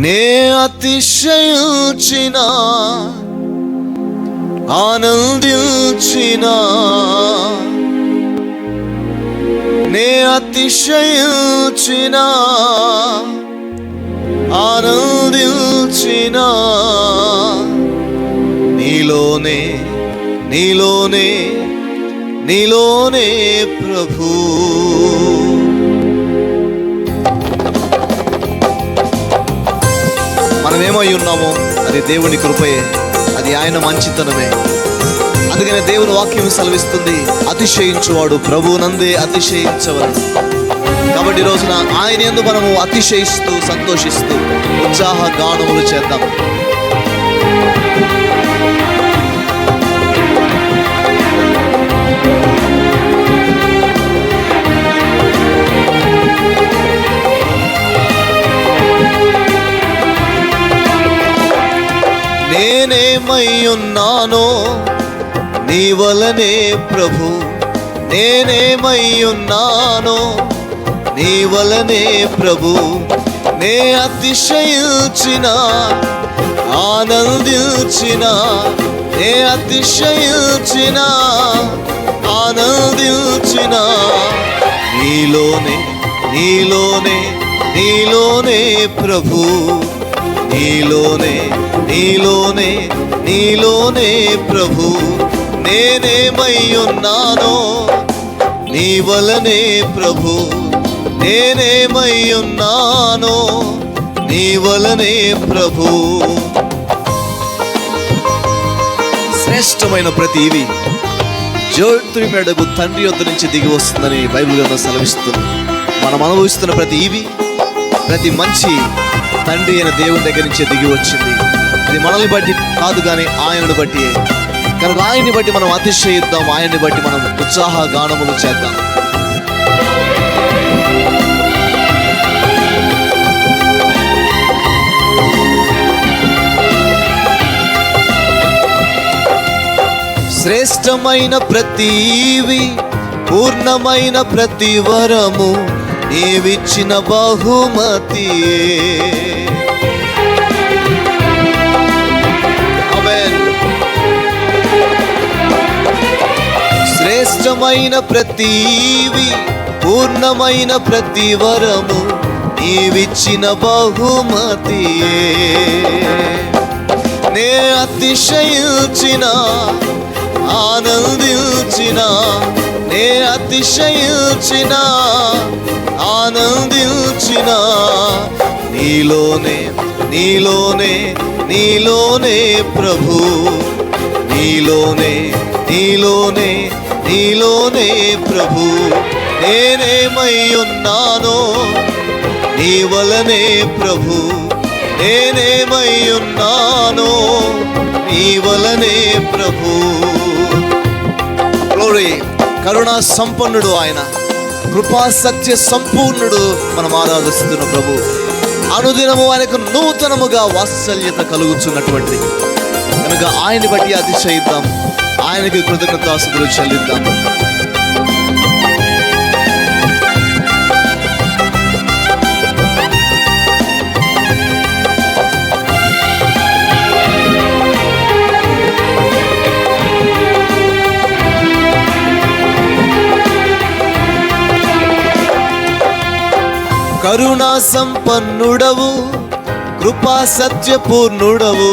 నే అతిశయించిన ఆనందించిన, నే అతిశయించిన ఆనందించిన, నీలోనే నీలోనే నీలోనే ప్రభు. మనమేమై ఉన్నామో అది దేవుని కృపయే, అది ఆయన మంచితనమే. అందుకనే దేవుని వాక్యం సెలవిస్తుంది, అతిశయించువాడు ప్రభువునందే అతిశయించవలెను. కాబట్టి ఈ రోజున ఆయన యందు మనము అతిశయిస్తూ సంతోషిస్తూ ఉత్సాహ గానములు చేద్దాం. నేనేమై ఉన్నానో నీ వలనే ప్రభు, నేనేమై ఉన్నానో నీ వలనే ప్రభు. నే అతిశయించిన ఆనందించిన, నే అతిశయించిన ఆనందించిన, నీలోనే నీలోనే నీలోనే ప్రభు, నీలోనే నీలోనే నీలోనే ప్రభు. నేనేమై ఉన్నానో నీ వలనే ప్రభు, నేనేమై ఉన్నానో నీ వలనే ప్రభు. శ్రేష్టమైన ప్రతి ఇవి జ్యోతి మెడకు తండ్రి యొద్ద నుంచి దిగి వస్తుందని బైబిల్ గ్రంథం సెలవిస్తుంది. మనం అనుభవిస్తున్న ప్రతి ఇవి, ప్రతి మంచి తండ్రి అయిన దేవుని దగ్గర నుంచే దిగి వచ్చింది. అది మనల్ని బట్టి కాదు కానీ ఆయనను బట్టి. కనుక ఆయన్ని బట్టి మనం అతిశయిద్దాం, ఆయన్ని బట్టి మనం ఉత్సాహ గానములు చేద్దాం. శ్రేష్టమైన ప్రతివి, పూర్ణమైన ప్రతి వరము నీవిచ్చిన బహుమతి. శ్రేష్టమైన ప్రతివి, పూర్ణమైన ప్రతి వరము నీవిచ్చిన బహుమతి. నే అతిశయించిన ఆనందించిన, నే అతిశయించిన ఆనందించిన, నీలోనే నీలోనే నీలోనే ప్రభు, నీలోనే నీలోనే నీలోనే ప్రభు. నేనేమై ఉన్నానో నీ వలనే ప్రభు, నేనేమై ఉన్నానో నీ వలనే ప్రభు. గ్లోరీ. కరుణా సంపన్నుడు ఆయన, కృపా సత్య సంపూర్ణుడు మనం ఆరాధిస్తున్న ప్రభు. అనుదినము ఆయనకు నూతనముగా వాత్సల్యత కలుగుతున్నటువంటి కనుక ఆయన్ని బట్టి అతిశయిద్దాం, ఆయనకి కృతజ్ఞతాస్తుతులు చెల్లిద్దాం. కరుణా సంపన్నుడవు, కృపా సత్యపూర్ణుడవు,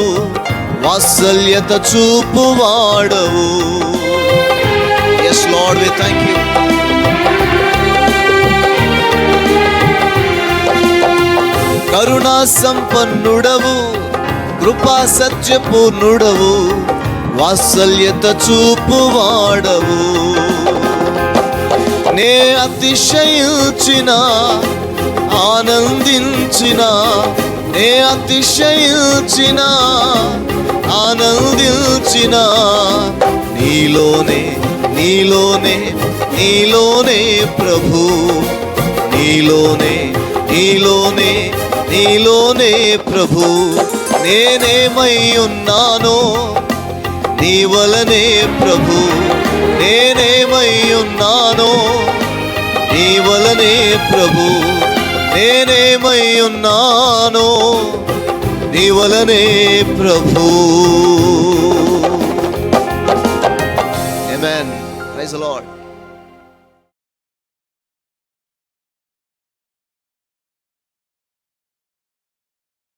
వాత్సల్యత చూపువాడవు. Yes Lord, we thank you. కరుణా సంపన్నుడవు, కృపా సత్యపూర్ణుడవు, వాత్సల్యత చూపువాడవు. నే అతిశయించిన ఆనందించిన, నే అతిశయించిన ఆనందించిన, నీలోనే నీలోనే నీలోనే ప్రభు, నీలోనే నీలోనే నీలోనే ప్రభు. నేనేమై ఉన్నానో నీ వలనే ప్రభు, నేనేమై ఉన్నానో నీ వలనే ప్రభు. నేనేమై ఉన్నానో నీ వలనే ప్రభు. ఆమేన్. Praise the lord.